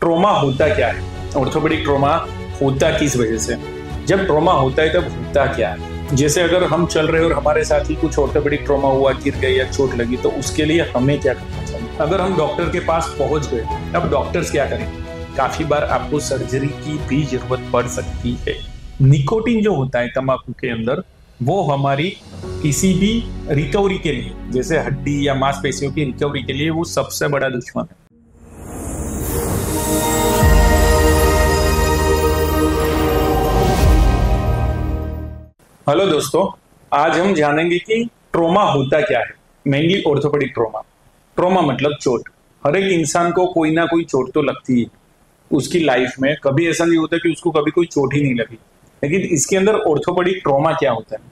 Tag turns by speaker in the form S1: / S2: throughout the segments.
S1: Trauma होता क्या है, ऑर्थोपेडिक ट्रॉमा होता किस वजह से, जब ट्रॉमा होता है तब होता क्या है। जैसे अगर हम चल रहे और हमारे साथ ही कुछ ऑर्थोपेडिक ट्रॉमा हुआ, गिर गए या चोट लगी, तो उसके लिए हमें क्या करना चाहिए। अगर हम डॉक्टर के पास पहुंच गए, अब डॉक्टर्स क्या करेंगे, काफी बार आपको सर्जरी की भी जरूरत पड़ सकती है। निकोटीन जो होता है तंबाकू के अंदर, वो हमारी किसी भी रिकवरी के लिए, जैसे हड्डी या मांसपेशियों की रिकवरी के लिए, वो सबसे बड़ा दुश्मन है। हेलो दोस्तों, आज हम जानेंगे कि ट्रॉमा होता क्या है, मेनली ऑर्थोपेडिक ट्रॉमा। ट्रॉमा मतलब चोट। हर एक इंसान को कोई ना कोई चोट तो लगती है उसकी लाइफ में। कभी ऐसा नहीं होता कि उसको कभी कोई चोट ही नहीं लगी। लेकिन इसके अंदर ऑर्थोपेडिक ट्रॉमा क्या होता है,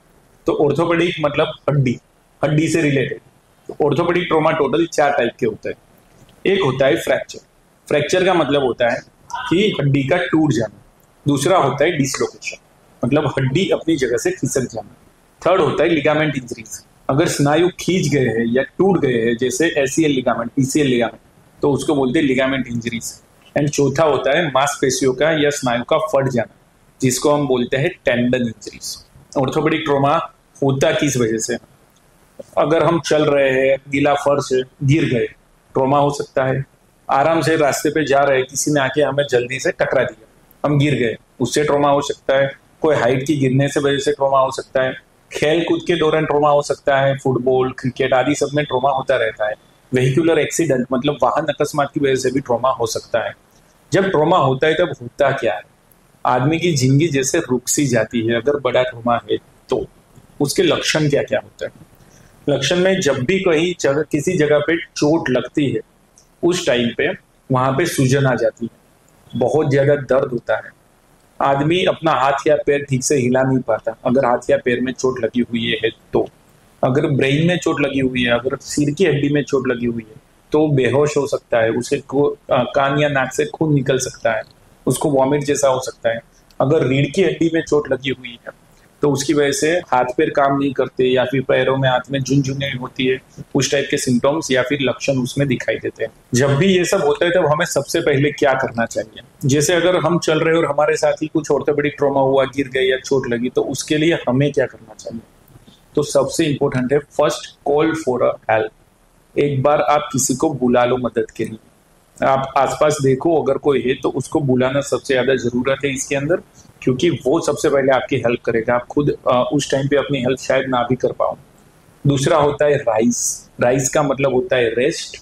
S1: तो ऑर्थोपेडिक मतलब हड्डी, हड्डी से रिलेटेड। तो ऑर्थोपेडिक ट्रॉमा टोटल 4 टाइप के होते हैं। एक होता है फ्रैक्चर। फ्रैक्चर का मतलब होता है कि हड्डी का टूट जाना। दूसरा होता है डिसलोकेशन, मतलब हड्डी अपनी जगह से खिसक जाना। थर्ड होता है लिगामेंट इंजरीज, अगर स्नायु खींच गए हैं या टूट गए हैं, जैसे एसीएल लिगामेंट, पीसीएल लिगामेंट, तो उसको बोलते हैं लिगामेंट इंजरीज। एंड चौथा होता है मांसपेशियों का या स्नायु का फट जाना, जिसको हम बोलते हैं टेंडन इंजरीज। ऑर्थोपेडिक ट्रॉमा होता किस वजह से, अगर हम चल रहे हैं, गीला फर्श है, गिर गए, ट्रॉमा हो सकता है। आराम से रास्ते पे जा रहे हैं, किसी ने आके हमें जल्दी से टकरा दिया, हम गिर गए, उससे ट्रॉमा हो सकता है। कोई हाइट की गिरने से वजह से ट्रॉमा हो सकता है। खेल कूद के दौरान ट्रॉमा हो सकता है, फुटबॉल, क्रिकेट आदि सब में ट्रॉमा होता रहता है। वेहिकुलर एक्सीडेंट मतलब वाहन अकस्मात की वजह से भी ट्रॉमा हो सकता है। जब ट्रॉमा होता है तब होता क्या है, आदमी की जिंदगी जैसे रुक सी जाती है। अगर बड़ा ट्रॉमा है तो उसके लक्षण क्या क्या होते हैं। लक्षण में जब भी कहीं किसी जगह पे चोट लगती है, उस टाइम पे वहां पे सूजन आ जाती है, बहुत ज्यादा दर्द होता है, आदमी अपना हाथ या पैर ठीक से हिला नहीं पाता अगर हाथ या पैर में चोट लगी हुई है तो। अगर ब्रेन में चोट लगी हुई है, अगर सिर की हड्डी में चोट लगी हुई है, तो बेहोश हो सकता है, उसे कान या नाक से खून निकल सकता है, उसको वॉमिट जैसा हो सकता है। अगर रीढ़ की हड्डी में चोट लगी हुई है तो उसकी वजह से हाथ पैर काम नहीं करते, या फिर पैरों में हाथ में झुनझुनी होती है, उस टाइप के सिम्टम्स या फिर लक्षण उसमें दिखाई देते हैं। जब भी ये सब होता है तब हमें सबसे पहले क्या करना चाहिए, जैसे अगर हम चल रहे और हमारे साथ ही कुछ ऑर्थोपेडिक ट्रॉमा हुआ, गिर गए या चोट लगी, तो उसके लिए हमें क्या करना चाहिए। तो सबसे इंपॉर्टेंट है first call for a help. एक बार आप किसी को बुला लो मदद के लिए। आप आसपास देखो, अगर कोई है तो उसको बुलाना सबसे ज्यादा जरूरत है इसके अंदर, क्योंकि वो सबसे पहले आपकी हेल्प करेगा। आप खुद उस टाइम पे अपनी हेल्प शायद ना भी कर पाओ। दूसरा होता है राइस। राइस का मतलब होता है rest,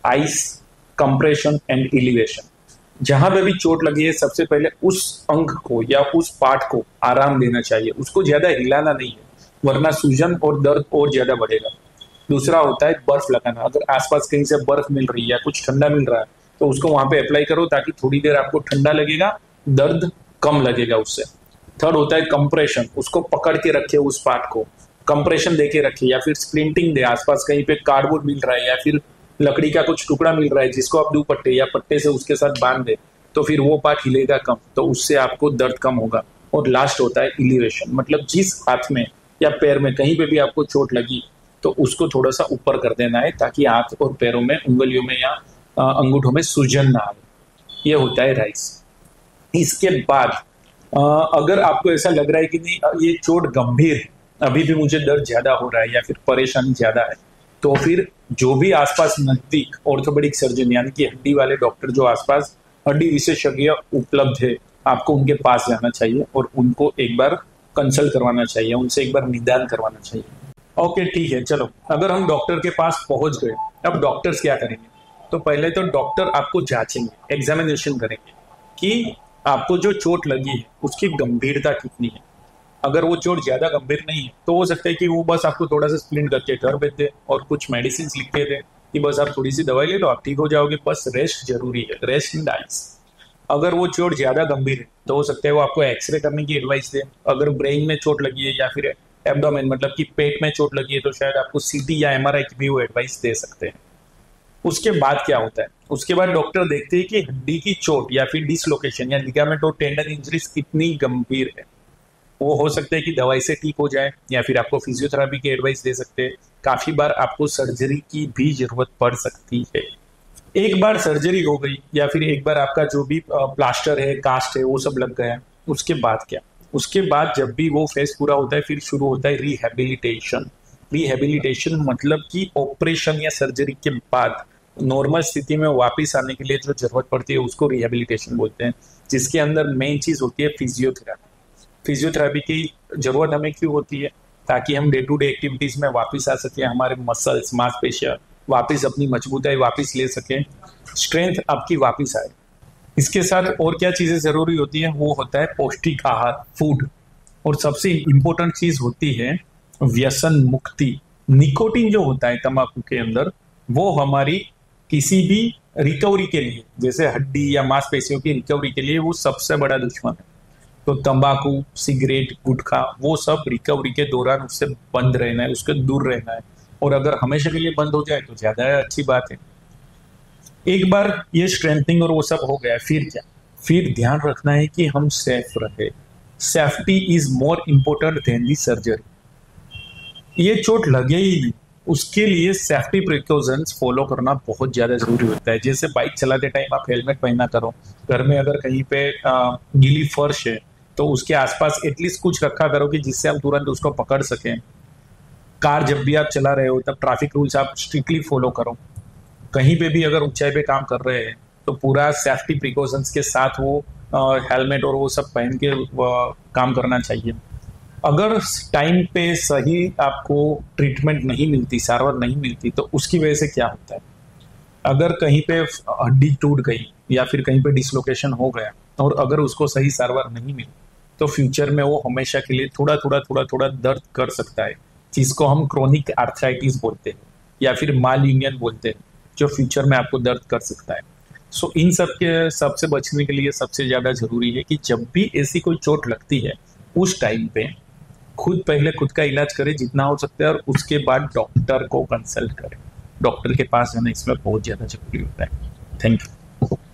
S1: ice, compression and elevation. जहां पे भी चोट लगी है, सबसे पहले उस अंग को या उस पार्ट को आराम देना चाहिए, उसको ज्यादा हिलाना नहीं है, वरना सूजन और दर्द और ज्यादा बढ़ेगा। दूसरा होता है बर्फ लगाना। अगर आसपास कहीं से बर्फ मिल रही है या कुछ ठंडा मिल रहा है, तो उसको वहां पे अप्लाई करो, ताकि थोड़ी देर आपको ठंडा लगेगा, दर्द कम लगेगा उससे। थर्ड होता है कंप्रेशन। उसको पकड़ के रखे उस पार्ट को, कंप्रेशन देके रखे, या फिर स्प्लिंटिंग दे। आसपास कहीं पे कार्डबोर्ड मिल रहा है या फिर लकड़ी का कुछ टुकड़ा मिल रहा है, जिसको आप दुपट्टे या पट्टे से उसके साथ बांध दे, तो फिर वो पार्ट हिलेगा कम, तो उससे आपको दर्द कम होगा। और लास्ट होता है इलिवेशन, मतलब जिस हाथ में या पैर में कहीं पे भी आपको चोट लगी, तो उसको थोड़ा सा ऊपर कर देना है, ताकि हाथ और पैरों में, उंगलियों में या अंगूठों में सूजन ना आए। ये होता है राइस। इसके बाद अगर आपको ऐसा लग रहा है कि नहीं, ये चोट गंभीर है, अभी भी मुझे दर्द ज्यादा हो रहा है या फिर परेशानी ज्यादा है, तो फिर जो भी आसपास नजदीक ऑर्थोपेडिक सर्जन यानी कि हड्डी वाले डॉक्टर जो आसपास हड्डी विशेषज्ञ उपलब्ध है, आपको उनके पास जाना चाहिए और उनको एक बार कंसल्ट करवाना चाहिए, उनसे एक बार निदान करवाना चाहिए। ओके, ठीक है, चलो। अगर हम डॉक्टर के पास पहुंच गए, अब डॉक्टर्स क्या करेंगे, तो पहले तो डॉक्टर आपको जांचेंगे, एग्जामिनेशन करेंगे कि आपको जो चोट लगी है उसकी गंभीरता कितनी है। अगर वो चोट ज्यादा गंभीर नहीं है, तो हो सकता है कि वो बस आपको थोड़ा सा स्प्लिंट करके घर भेज दे और कुछ मेडिसिन लिख के दे कि बस आप थोड़ी सी दवाई ले लो, आप ठीक हो जाओगे, बस रेस्ट जरूरी है, रेस्ट एंड आइस। अगर वो चोट ज्यादा गंभीर है, तो हो सकता है वो आपको एक्सरे करने की एडवाइस दे। अगर ब्रेन में चोट लगी है या फिर एब्डोमेन मतलब कि पेट में चोट लगी है, तो शायद आपको सीटी या एमआरआई की भी वो एडवाइस दे सकते हैं। उसके बाद क्या होता है, उसके बाद डॉक्टर देखते हैं कि हड्डी की चोट या फिर डिसलोकेशन या लिगामेंट और टेंडन इंजरीज कितनी गंभीर है। वो हो सकता है कि दवाई से ठीक हो जाए, या फिर आपको फिजियोथेरेपी की एडवाइस दे सकते हैं। काफी बार आपको सर्जरी की भी जरूरत पड़ सकती है। एक बार सर्जरी हो गई या फिर एक बार आपका जो भी प्लास्टर है, कास्ट है, वो सब लग गया, उसके बाद क्या? उसके बाद जब भी वो फेज पूरा होता है फिर शुरू होता है रिहेबिलिटेशन। रिहेबिलिटेशन मतलब कि ऑपरेशन या सर्जरी के बाद नॉर्मल स्थिति में वापस आने के लिए जो जरूरत पड़ती है उसको रिहेबिलिटेशन बोलते हैं, जिसके अंदर मेन चीज होती है फिजियोथेरापी। फिजियोथेरापी की जरूरत हमें क्यों होती है? ताकि हम डे टू डे एक्टिविटीज में वापस आ सके, हमारे मसल्स, मांसपेशियां वापस अपनी मजबूताई वापस ले सके, स्ट्रेंथ आपकी वापस आए। इसके साथ और क्या चीजें जरूरी होती है? वो होता है पौष्टिक आहार, फूड। और सबसे इंपॉर्टेंट चीज होती है व्यसन मुक्ति। निकोटीन जो होता है तंबाकू के अंदर, वो हमारी किसी भी रिकवरी के लिए, जैसे हड्डी या मांसपेशियों की रिकवरी के लिए, वो सबसे बड़ा दुश्मन है। तो तंबाकू, सिगरेट, गुटखा, वो सब रिकवरी के दौरान उससे बंद रहना है, उसके दूर रहना है। और अगर हमेशा के लिए बंद हो जाए तो ज्यादा अच्छी बात है। एक बार ये स्ट्रेंथनिंग और वो सब हो गया, फिर क्या? फिर ध्यान रखना है कि हम सेफ रहे। Safety is more important then the surgery. ये चोट लगे ही नहीं, उसके लिए सेफ्टी प्रिकॉशंस फॉलो करना बहुत ज्यादा जरूरी होता है। जैसे बाइक चलाते टाइम आप हेलमेट पहना करो, घर में अगर कहीं पे गीली फर्श है तो उसके आसपास एटलीस्ट कुछ रखा करो कि जिससे हम तुरंत उसको पकड़ सकें। कार जब भी आप चला रहे हो तब ट्रैफिक रूल्स आप स्ट्रिक्टली फॉलो करो। कहीं पे भी अगर ऊंचाई पे काम कर रहे हैं तो पूरा सेफ्टी प्रिकॉशंस के साथ वो हेलमेट और वो सब पहन के काम करना चाहिए। अगर टाइम पे सही आपको ट्रीटमेंट नहीं मिलती, सारवार नहीं मिलती, तो उसकी वजह से क्या होता है? अगर कहीं पे हड्डी टूट गई या फिर कहीं पे डिसलोकेशन हो गया और अगर उसको सही सारवार नहीं मिली तो फ्यूचर में वो हमेशा के लिए थोड़ा थोड़ा थोड़ा थोड़ा दर्द कर सकता है, जिसको हम क्रोनिक आर्थराइटिस बोलते हैं या फिर माल यूनियन बोलते हैं, जो फ्यूचर में आपको दर्द कर सकता है। सो इन सब के सबसे बचने के लिए सबसे ज्यादा जरूरी है कि जब भी ऐसी कोई चोट लगती है उस टाइम पे पहले खुद का इलाज करें जितना हो सकता है, और उसके बाद डॉक्टर को कंसल्ट करें। डॉक्टर के पास जाना इसमें बहुत ज्यादा जरूरी होता है। Thank you.